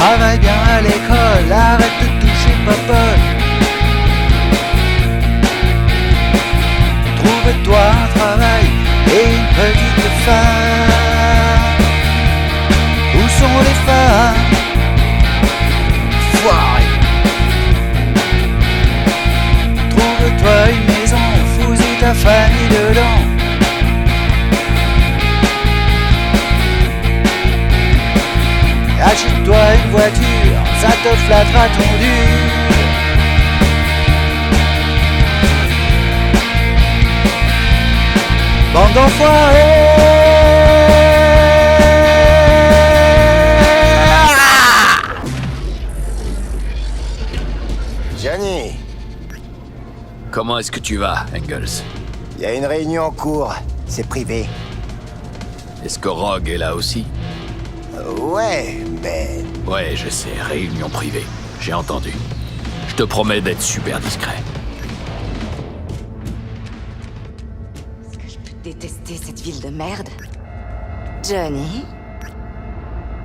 Travaille bien à l'école, arrête de toucher popote. Trouve-toi un travail et une petite femme. Où sont les femmes? Foiré. Trouve-toi une maison, fous-y ta famille dedans. Achète-toi une voiture, ça te flattera ton dur. Bande d'enfoirés. Johnny, Comment est-ce que tu vas, Engels? il y a une réunion en cours, c'est privé. Est-ce que Rogue est là aussi? Ouais, mais... Ouais, je sais, réunion privée. J'ai entendu. Je te promets d'être super discret. Est-ce que je peux détester cette ville de merde? Johnny?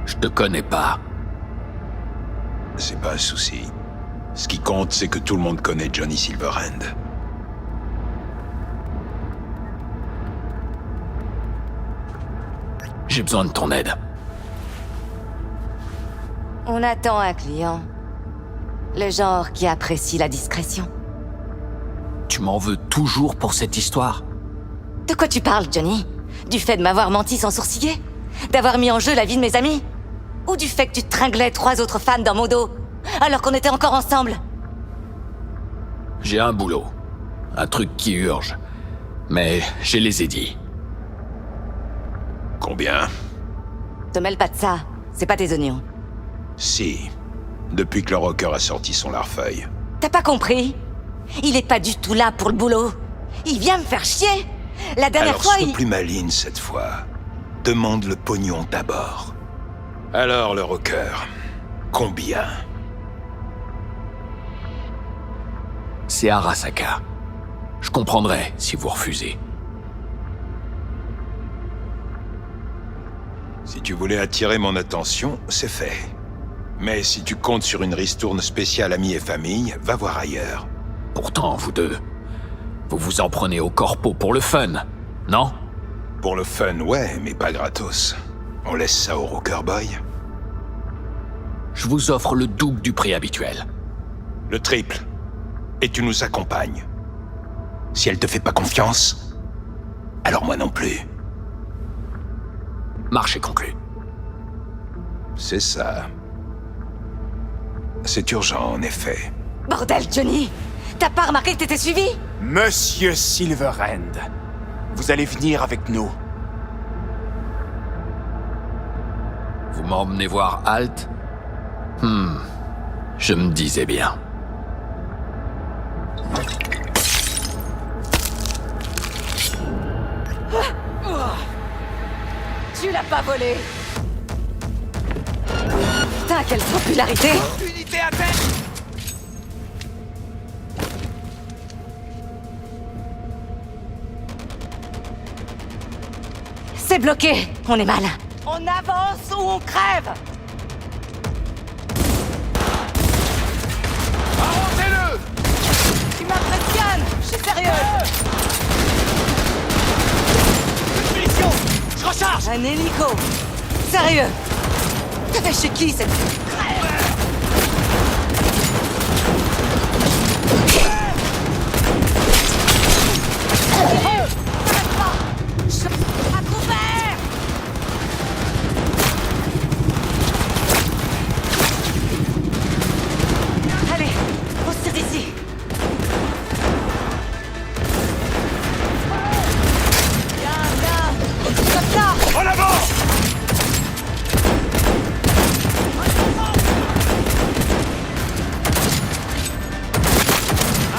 Je te connais pas. C'est pas un souci. Ce qui compte, c'est que tout le monde connaît Johnny Silverhand. J'ai besoin de ton aide. On attend un client. Le genre qui apprécie la discrétion. Tu m'en veux toujours pour cette histoire? De quoi tu parles, Johnny? Du fait de m'avoir menti sans sourciller? D'avoir mis en jeu la vie de mes amis? Ou du fait que tu tringlais 3 autres femmes dans mon dos, alors qu'on était encore ensemble? J'ai un boulot. Un truc qui urge. Mais je les ai dit. Combien? Te mêle pas de ça, c'est pas tes oignons. Si. Depuis que le rocker a sorti son larfeuille. T'as pas compris? Il est pas du tout là pour le boulot. Il vient me faire chier. La dernière Alors fois, sois il... plus maligne cette fois. Demande le pognon d'abord. Alors le rocker, combien? C'est Arasaka. Je comprendrai si vous refusez. Si tu voulais attirer mon attention, c'est fait. Mais si tu comptes sur une ristourne spéciale amis et famille, va voir ailleurs. Pourtant, vous deux, vous vous en prenez au corpo pour le fun, non? Pour le fun, ouais, mais pas gratos. On laisse ça au rocker boy. Je vous offre le double du prix habituel. Le triple. Et tu nous accompagnes. Si elle te fait pas confiance, alors moi non plus. Marché conclu. C'est ça. C'est urgent, en effet. Bordel, Johnny! T'as pas remarqué que t'étais suivi? Monsieur Silverhand, vous allez venir avec nous. Vous m'emmenez voir Halt? Je me disais bien. Tu l'as pas volé! Putain, quelle popularité! Unité à tête! C'est bloqué! On est mal! On avance ou on crève! Arrosez-le! Tu m'impressionnes! Je suis sérieuse! Une munition! Je recharge! Un hélico! Sérieux! T'avais chez qui cette... À couvert! Allez, on se tire d'ici! Bien! Comme ça! En avant!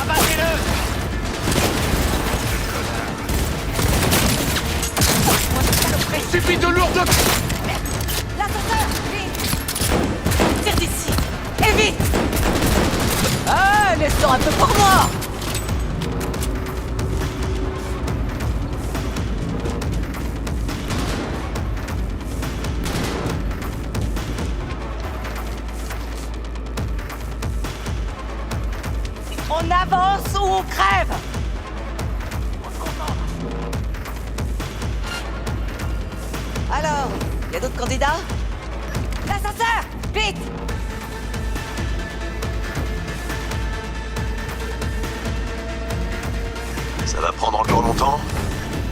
Abattez-le! Il suffit de lourdes... L'ascenseur! Vite! Tire d'ici! Et vite! Ah, laisse-en un peu pour moi! On avance ou on crève! Alors, y a d'autres candidats? L'ascenseur! Vite! Ça va prendre encore longtemps?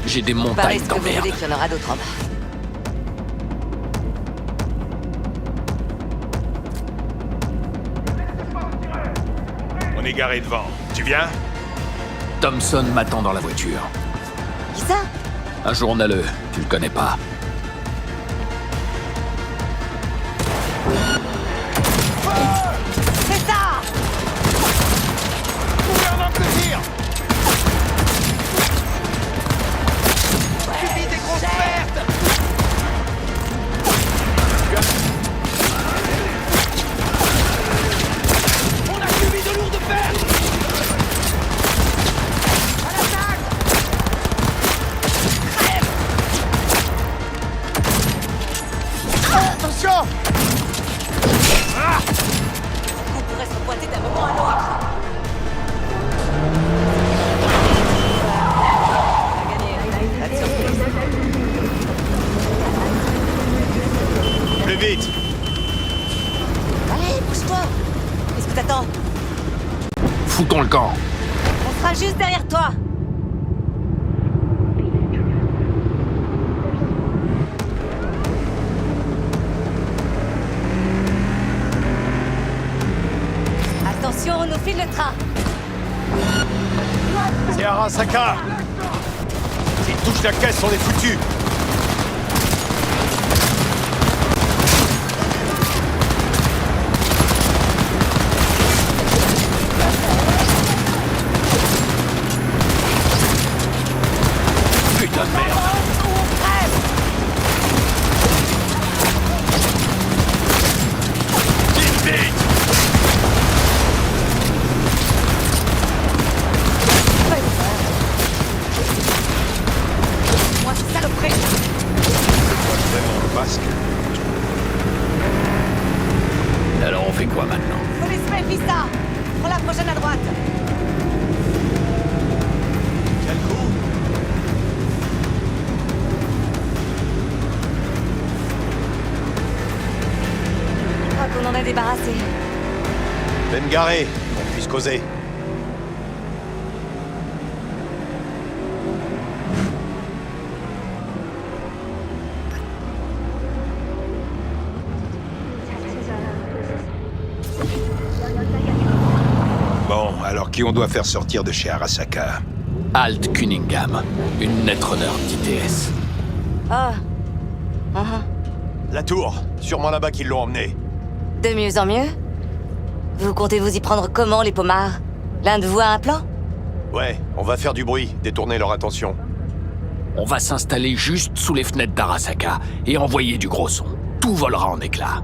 J'ai des Pas montagnes risque que vous d'emmerde. voulez qu'il y en aura d'autres en bas. On est garé devant. Tu viens? Thompson m'attend dans la voiture. Qui ça? Un journaleux, tu le connais pas. C'est ça! Gouvernement de tir. Subis des grosses pertes. On a subi de lourdes pertes. À l'attaque. Attention. On pourrait se pointer d'un moment à l'autre. On a gagné, hein. Pas de surprise. Plus vite! Allez, bouge-toi! Qu'est-ce que t'attends? Foutons le camp. On sera juste derrière toi! Attention, on nous file le train! C'est Arasaka. S'ils touchent la caisse, on est foutus. Putain de merde. Ou on crève! Vite, vite! Moi, c'est saloperie! Vraiment le masque. Alors on fait quoi maintenant? Police Mephisto! Prends la prochaine à droite! Quel coup? Je crois qu'on en est débarrassé. Ben garé, qu'on puisse causer. Bon, alors qui on doit faire sortir de chez Arasaka? Alt Cunningham, une netrunner d'ITS. Oh. La tour, sûrement là-bas qu'ils l'ont emmené. De mieux en mieux? Vous comptez vous y prendre comment, les pommards? L'un de vous a un plan? Ouais, on va faire du bruit, détourner leur attention. On va s'installer juste sous les fenêtres d'Arasaka et envoyer du gros son. Tout volera en éclats.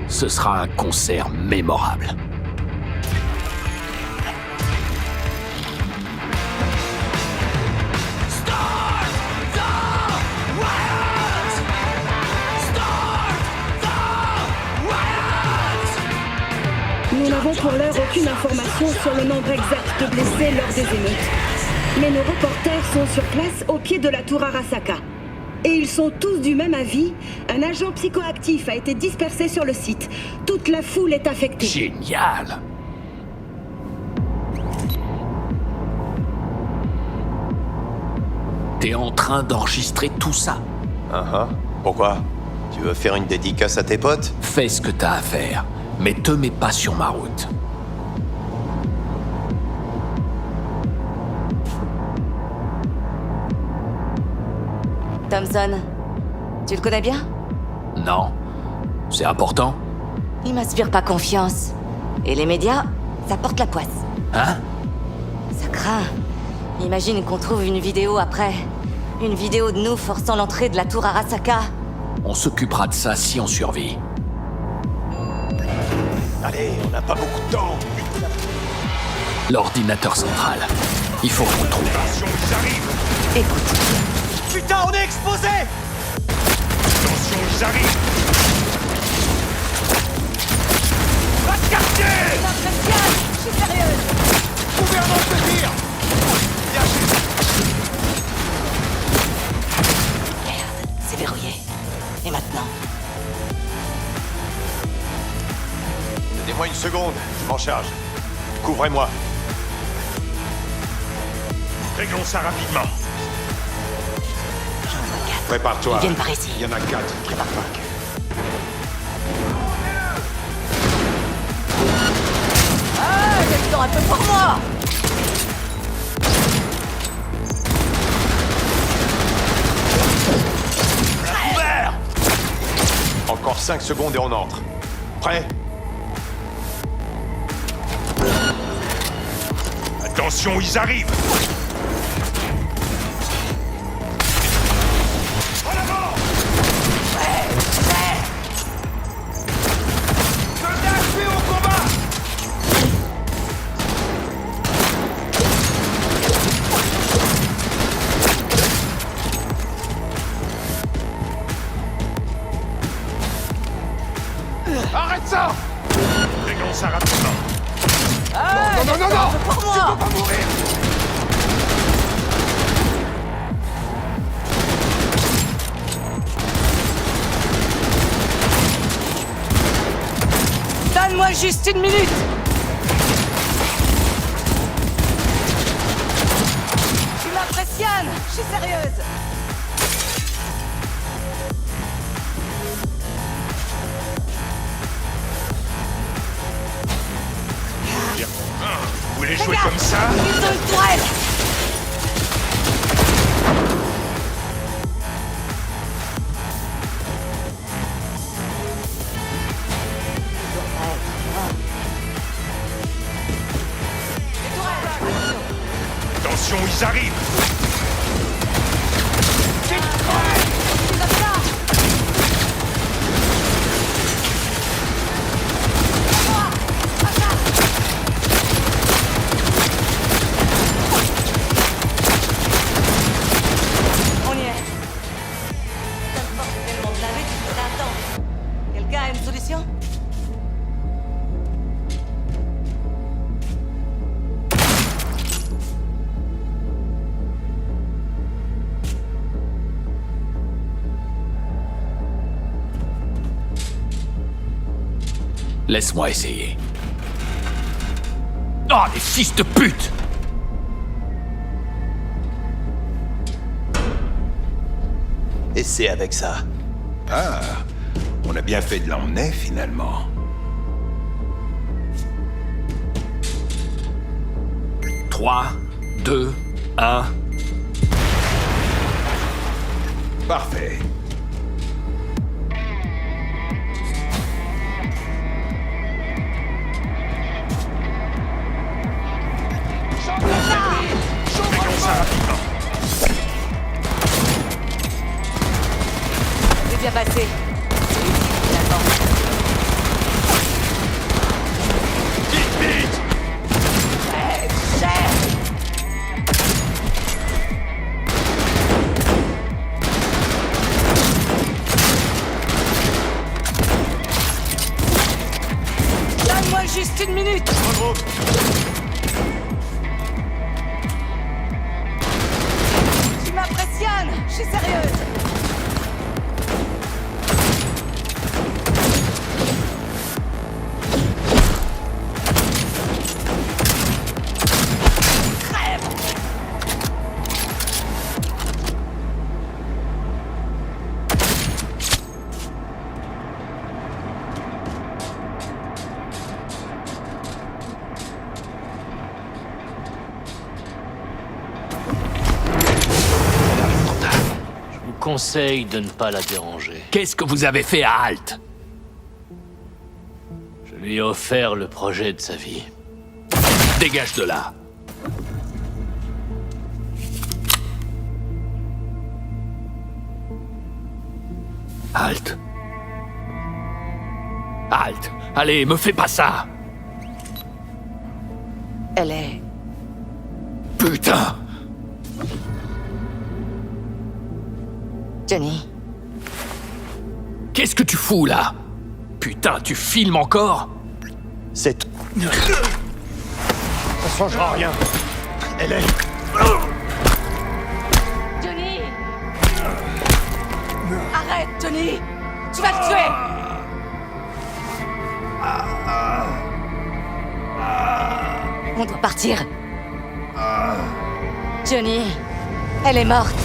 Ce sera un concert mémorable. Nous n'avons pour l'heure aucune information sur le nombre exact de blessés lors des émeutes. Mais nos reporters sont sur place au pied de la tour Arasaka. Et ils sont tous du même avis. Un agent psychoactif a été dispersé sur le site. Toute la foule est affectée. Génial! T'es en train d'enregistrer tout ça? Pourquoi? Tu veux faire une dédicace à tes potes? Fais ce que t'as à faire, mais te mets pas sur ma route. Thompson, tu le connais bien? Non. C'est important? Il m'inspire pas confiance. Et les médias, ça porte la poisse. Hein? Ça craint. Imagine qu'on trouve une vidéo après. Une vidéo de nous forçant l'entrée de la tour Arasaka. On s'occupera de ça si on survit. Allez, on n'a pas beaucoup de temps. L'ordinateur central. Il faut qu'on le trouve. Attention, ils arrivent! Écoute, Putain, on est exposé! Attention, ils arrivent! Va te cacher! impressionne, je suis sérieuse. Donnez-moi une seconde, je m'en charge. Couvrez-moi. Réglons ça rapidement. Prépare-toi. Ils viennent par ici. Il y en a 4 qui m'attaquent. Ah, j'ai le temps un peu pour moi. Ouvert! Encore 5 secondes et on entre. Prêt? Attention, ils arrivent! En avant! Soldats tués au combat! Arrête ça! Réglons ça rapidement. Ah, Non, non, non, non! pour moi. Tu peux pas mourir! Donne-moi juste une minute. Tu m'impressionnes. Je suis sérieuse. Vous voulez jouer Regarde, comme ça? ils ont une tourelle. Attention, ils arrivent! On y est. Cette porte est tellement blindée qu'il faudrait attendre. Quelqu'un a une solution? Laisse-moi essayer. Oh, les fils de pute! Et c'est avec ça. Ah, on a bien fait de l'emmener finalement. Trois, 2, 1... Parfait. Réglons ça rapidement. C'est bien passé. C'est utile, finalement. Vite, vite! Donne-moi juste une minute. Regroupe. Tu m'impressionnes. Je suis sérieuse. Conseille de ne pas la déranger. Qu'est-ce que vous avez fait à Halt? Je lui ai offert le projet de sa vie. Dégage de là. Halt. Halt. Allez, me fais pas ça. Elle est... Putain. Johnny. Qu'est-ce que tu fous là? Putain, tu filmes encore? C'est... Ça changera rien. Elle est... Johnny! Arrête, Johnny! Tu vas le tuer! On doit partir. Johnny, elle est morte.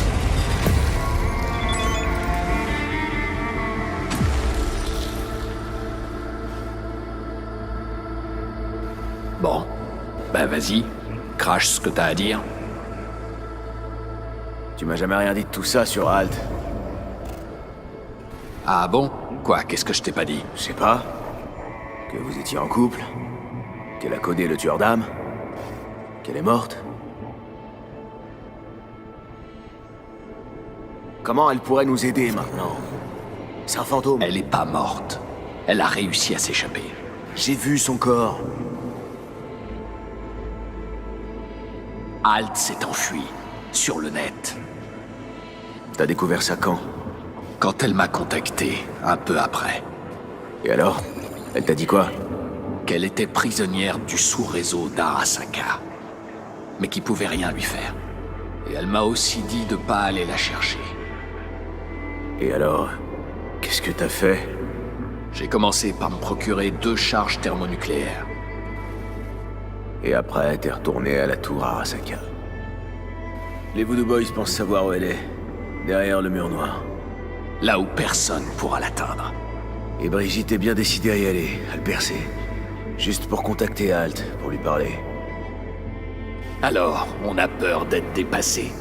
Bon, ben vas-y, crache ce que t'as à dire. Tu m'as jamais rien dit de tout ça sur Alt. Ah bon? Quoi, qu'est-ce que je t'ai pas dit? Je sais pas. Que vous étiez en couple. Qu'elle a codé le tueur d'âme. Qu'elle est morte. Comment elle pourrait nous aider maintenant? C'est un fantôme. Elle est pas morte. Elle a réussi à s'échapper. J'ai vu son corps. Alt s'est enfui, sur le net. T'as découvert ça quand? Quand elle m'a contacté, un peu après. Et alors? Elle t'a dit quoi? Qu'elle était prisonnière du sous-réseau d'Arasaka, mais qui pouvait rien lui faire. Et elle m'a aussi dit de pas aller la chercher. Et alors? Qu'est-ce que t'as fait? J'ai commencé par me procurer 2 charges thermonucléaires. Et après, t'es retourné à la tour Arasaka. Les Voodoo Boys pensent savoir où elle est. Derrière le mur noir. Là où personne pourra l'atteindre. Et Brigitte est bien décidée à y aller, à le percer. Juste pour contacter Alt, pour lui parler. Alors, on a peur d'être dépassé.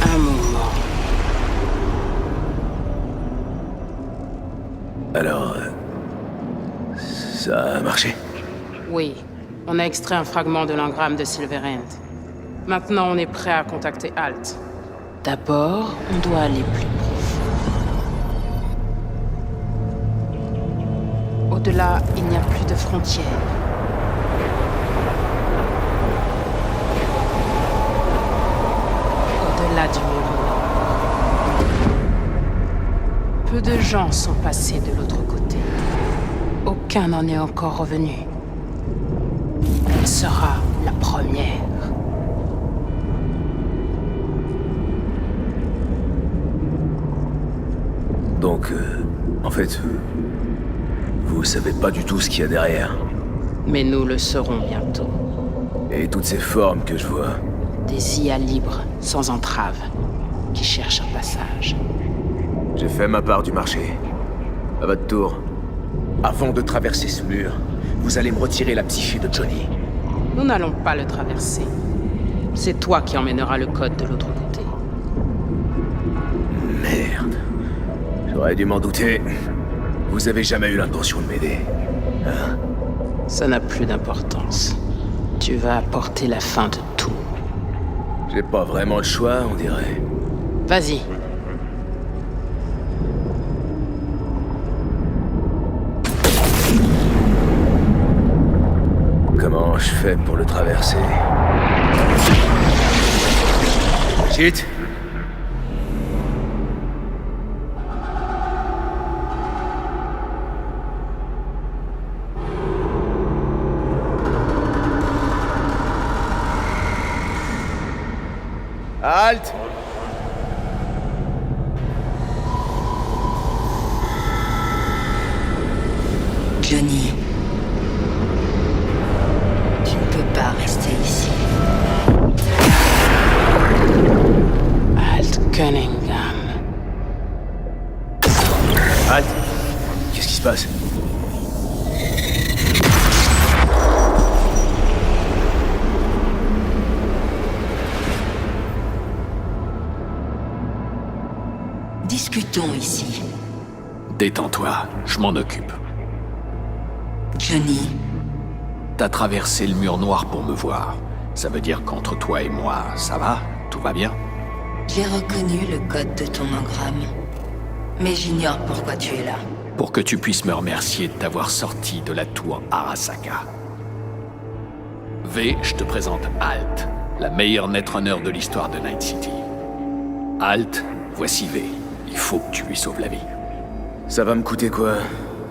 Un moment. Alors... ça a marché? Oui, on a extrait un fragment de l'engramme de Silverhand. Maintenant, on est prêt à contacter Alt. D'abord, on doit aller plus profond. Au-delà, il n'y a plus de frontières. Au-delà du mur noir. Peu de gens sont passés de l'autre côté. Aucun n'en est encore revenu. Elle sera la première. Donc, en fait, vous savez pas du tout ce qu'il y a derrière. Mais nous le saurons bientôt. Et toutes ces formes que je vois. Des IA libres, sans entrave, qui cherchent un passage. J'ai fait ma part du marché. À votre tour. Avant de traverser ce mur, vous allez me retirer la psyché de Johnny. Nous n'allons pas le traverser. C'est toi qui emmèneras le code de l'autre côté. Merde. J'aurais dû m'en douter. Vous avez jamais eu l'intention de m'aider. Hein? Ça n'a plus d'importance. Tu vas apporter la fin de tout. J'ai pas vraiment le choix, on dirait. Vas-y. Comment je fais pour le traverser? Shit! Halt! Johnny, tu ne peux pas rester ici. Alt Cunningham. Halt! Qu'est-ce qui se passe? Discutons ici. Détends-toi, je m'en occupe. Johnny, T'as traversé le mur noir pour me voir. Ça veut dire qu'entre toi et moi, ça va? Tout va bien? j'ai reconnu le code de ton engramme. Mais j'ignore pourquoi tu es là. Pour que tu puisses me remercier de t'avoir sorti de la tour Arasaka. V, je te présente Alt, la meilleure netrunner de l'histoire de Night City. Alt, voici V. Il faut que tu lui sauves la vie. Ça va me coûter quoi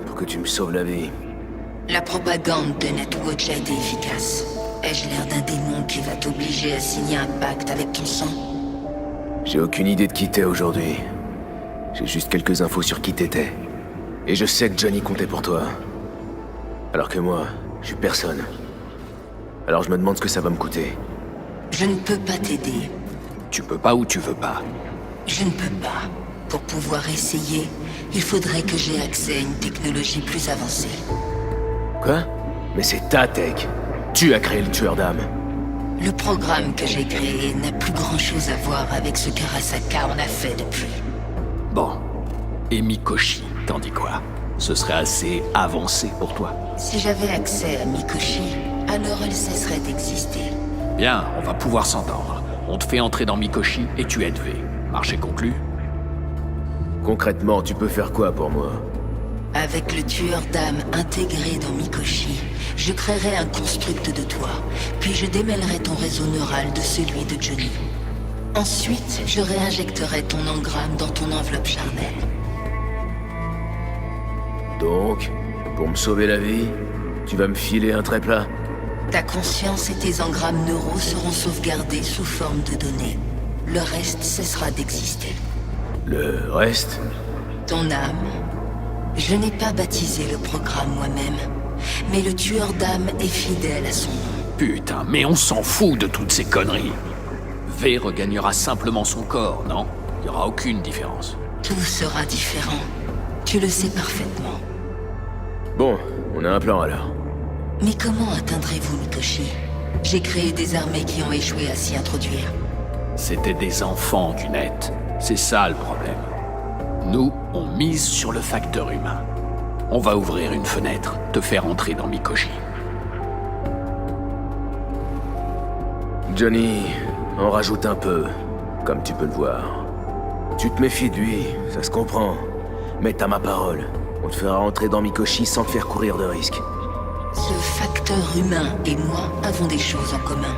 pour que tu me sauves la vie? La propagande de Netwatch a été efficace. Ai-je l'air d'un démon qui va t'obliger à signer un pacte avec ton sang. J'ai aucune idée de qui t'es aujourd'hui. J'ai juste quelques infos sur qui t'étais. Et je sais que Johnny comptait pour toi. Alors que moi, je suis personne. Alors je me demande ce que ça va me coûter. Je ne peux pas t'aider. Tu peux pas ou tu veux pas? Je ne peux pas. Pour pouvoir essayer, il faudrait que j'aie accès à une technologie plus avancée. Quoi? Mais c'est ta tech. Tu as créé le tueur d'âme. Le programme que j'ai créé n'a plus grand-chose à voir avec ce qu'Arasaka en a fait depuis. Bon. Et Mikoshi, t'en dis quoi? Ce serait assez avancé pour toi? Si j'avais accès à Mikoshi, alors elle cesserait d'exister. Bien, on va pouvoir s'entendre. On te fait entrer dans Mikoshi et tu es V. Marché conclu? Concrètement, tu peux faire quoi pour moi? Avec le tueur d'âme intégré dans Mikoshi, je créerai un construct de toi, puis je démêlerai ton réseau neural de celui de Johnny. Ensuite, je réinjecterai ton engramme dans ton enveloppe charnelle. Donc, pour me sauver la vie, tu vas me filer un trait plat? Ta conscience et tes engrammes neuraux seront sauvegardés sous forme de données. Le reste cessera d'exister. Le reste? Ton âme. Je n'ai pas baptisé le programme moi-même, mais le tueur d'âme est fidèle à son nom. Putain, mais on s'en fout de toutes ces conneries. V regagnera simplement son corps, non? Il n'y aura aucune différence. Tout sera différent. Tu le sais parfaitement. Bon, on a un plan alors. Mais comment atteindrez-vous Mikoshi? J'ai créé des armées qui ont échoué à s'y introduire. C'était des enfants, Gunette. C'est ça le problème. Nous, on mise sur le facteur humain. On va ouvrir une fenêtre, te faire entrer dans Mikoshi. Johnny, en rajoute un peu, comme tu peux le voir. Tu te méfies de lui, ça se comprend. Mais t'as ma parole. On te fera entrer dans Mikoshi sans te faire courir de risques. Ce facteur humain et moi avons des choses en commun.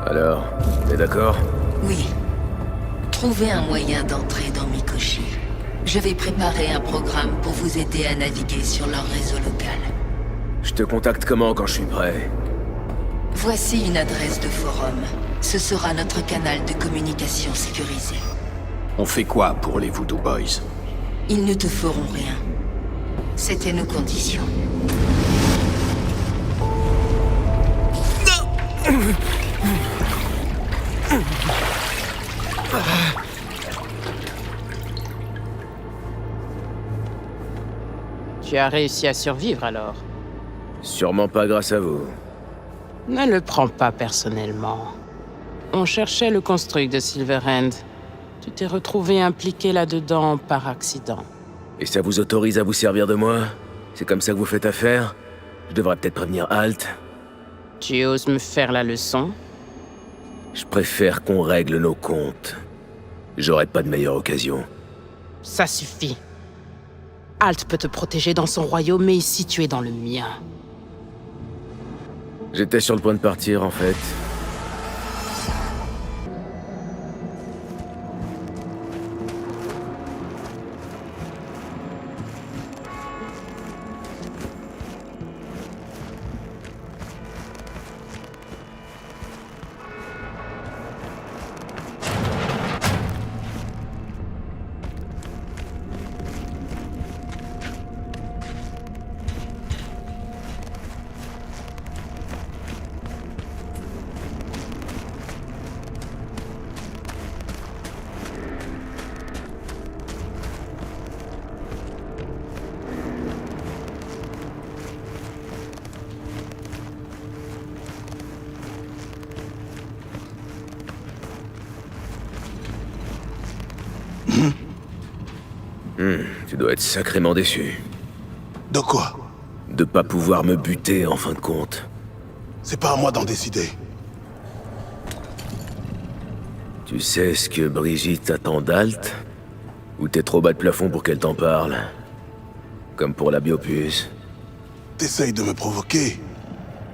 Alors, t'es d'accord? Oui. Trouvez un moyen d'entrer dans Mikoshi. Je vais préparer un programme pour vous aider à naviguer sur leur réseau local. Je te contacte comment quand je suis prêt? Voici une adresse de forum. Ce sera notre canal de communication sécurisé. On fait quoi pour les Voodoo Boys? Ils ne te feront rien. C'était nos conditions. Tu as réussi à survivre alors? Sûrement pas grâce à vous. Ne le prends pas personnellement. On cherchait le construct de Silverhand. Tu t'es retrouvé impliqué là-dedans par accident. Et ça vous autorise à vous servir de moi? C'est comme ça que vous faites affaire? Je devrais peut-être prévenir Halt. Tu oses me faire la leçon? Je préfère qu'on règle nos comptes. J'aurais pas de meilleure occasion. Ça suffit. Halt peut te protéger dans son royaume, mais ici tu es dans le mien. J'étais sur le point de partir, en fait. Tu dois être sacrément déçu. De quoi? De pas pouvoir me buter, en fin de compte. C'est pas à moi d'en décider. Tu sais ce que Brigitte attend d'Alt? Ou t'es trop bas de plafond pour qu'elle t'en parle? Comme pour la biopuce. T'essayes de me provoquer.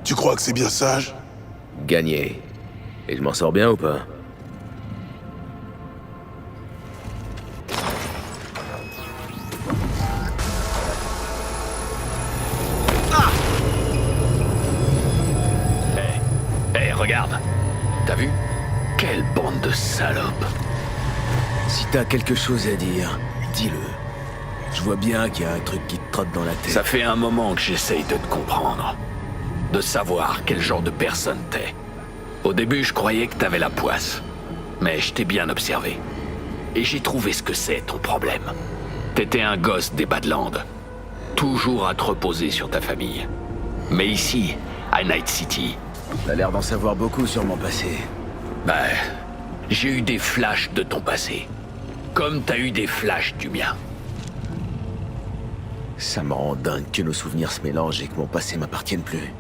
Tu crois que c'est bien sage? Gagné. Et je m'en sors bien ou pas? regarde. T'as vu? Quelle bande de salopes. Si t'as quelque chose à dire, dis-le. Je vois bien qu'il y a un truc qui te trotte dans la tête. Ça fait un moment que j'essaye de te comprendre. De savoir quel genre de personne t'es. Au début, je croyais que t'avais la poisse. Mais je t'ai bien observé. Et j'ai trouvé ce que c'est, ton problème. T'étais un gosse des Badlands. Toujours à te reposer sur ta famille. Mais ici, à Night City... T'as l'air d'en savoir beaucoup sur mon passé. Ben, j'ai eu des flashs de ton passé. Comme t'as eu des flashs du mien. Ça me rend dingue que nos souvenirs se mélangent et que mon passé m'appartienne plus.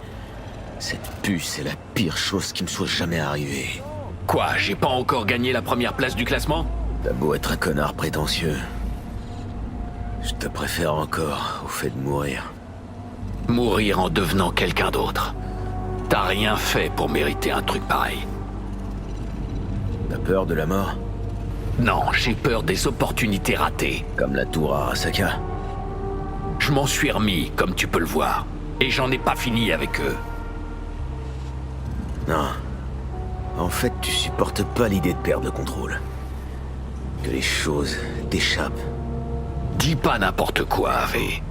Cette puce est la pire chose qui me soit jamais arrivée. Quoi, j'ai pas encore gagné la première place du classement? T'as beau être un connard prétentieux. Je te préfère encore au fait de mourir. Mourir en devenant quelqu'un d'autre. T'as rien fait pour mériter un truc pareil. T'as peur de la mort? Non, j'ai peur des opportunités ratées. Comme la tour à Arasaka. Je m'en suis remis, comme tu peux le voir. Et j'en ai pas fini avec eux. Non. En fait, tu supportes pas l'idée de perdre le contrôle. Que les choses t'échappent. Dis pas n'importe quoi, Ave.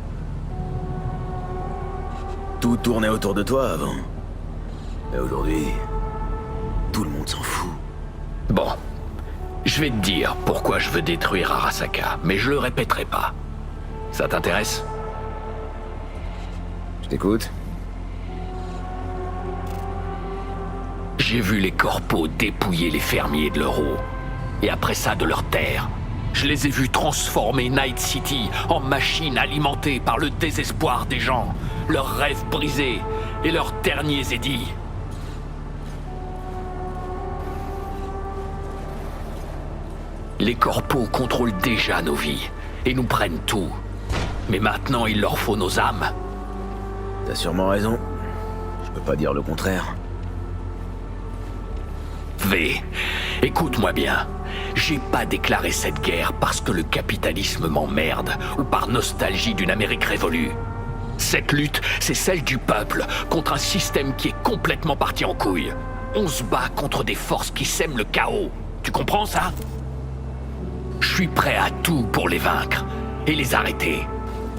Tout tournait autour de toi avant. Mais aujourd'hui, tout le monde s'en fout. Bon. Je vais te dire pourquoi je veux détruire Arasaka, mais je le répéterai pas. Ça t'intéresse? Je t'écoute. J'ai vu les corpos dépouiller les fermiers de leur eau. Et après ça, de leurs terres. Je les ai vus transformer Night City en machine alimentée par le désespoir des gens, leurs rêves brisés et leurs derniers édits. Les corpos contrôlent déjà nos vies et nous prennent tout. Mais maintenant, il leur faut nos âmes. T'as sûrement raison. Je peux pas dire le contraire. V, écoute-moi bien. J'ai pas déclaré cette guerre parce que le capitalisme m'emmerde ou par nostalgie d'une Amérique révolue. Cette lutte, c'est celle du peuple contre un système qui est complètement parti en couille. On se bat contre des forces qui sèment le chaos. Tu comprends ça? Je suis prêt à tout pour les vaincre et les arrêter.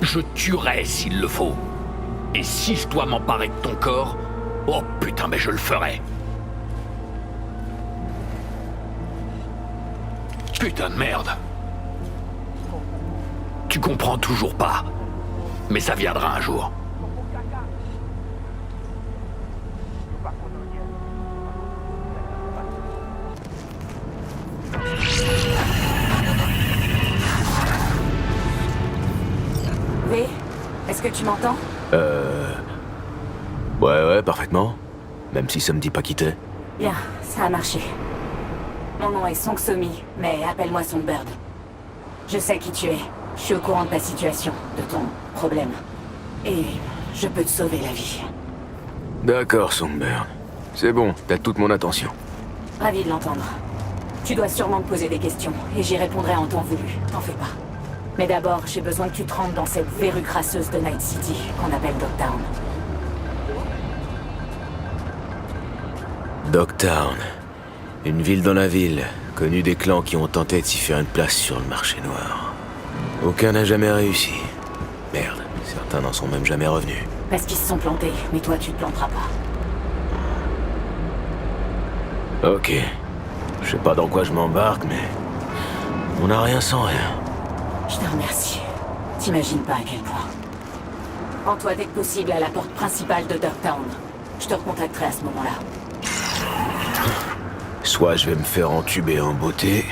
Je tuerai s'il le faut. Et si je dois m'emparer de ton corps, oh putain, mais je le ferai. Putain de merde. Tu comprends toujours pas. Mais ça viendra un jour. V, est-ce que tu m'entends? Ouais, parfaitement. Même si ça me dit pas qui t'es. Bien, ça a marché. Mon nom est Song Somi, mais appelle-moi Songbird. Je sais qui tu es. Je suis au courant de ta situation, de ton problème. Et je peux te sauver la vie. D'accord, Songbird. C'est bon, t'as toute mon attention. Ravi de l'entendre. Tu dois sûrement me poser des questions, et j'y répondrai en temps voulu. T'en fais pas. Mais d'abord, j'ai besoin que tu te rendes dans cette verrue crasseuse de Night City, qu'on appelle Dogtown. Dogtown. Une ville dans la ville, connue des clans qui ont tenté de s'y faire une place sur le marché noir. Aucun n'a jamais réussi. Merde, certains n'en sont même jamais revenus. Parce qu'ils se sont plantés, mais toi tu te planteras pas. Ok. Je sais pas dans quoi je m'embarque, mais... on n'a rien sans rien. Je te remercie. T'imagines pas à quel point. Rends-toi dès que possible à la porte principale de Dogtown. Je te recontacterai à ce moment-là. Soit je vais me faire entuber en beauté,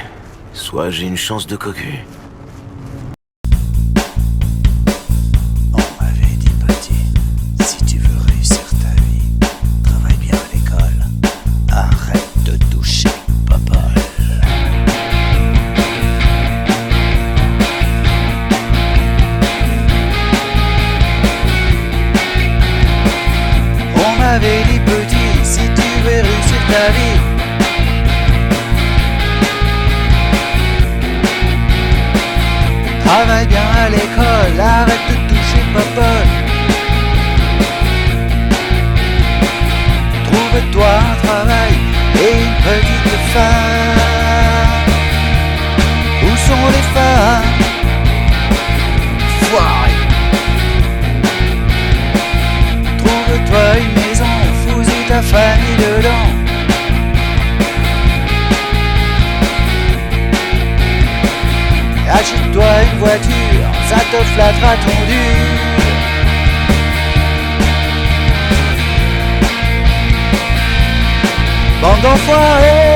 soit j'ai une chance de cocu. On m'avait dit petit, si tu veux réussir ta vie, travaille bien à l'école. Arrête de toucher papa. On m'avait dit petit, si tu veux réussir ta vie, travaille bien à l'école, arrête de toucher papa. Trouve-toi un travail. phares? Où sont les phares? Foiré. Trouve-toi une maison, fous-y ta famille dedans. Achète-toi une voiture, ça te flattera ton dur. Bande d'enfoirés.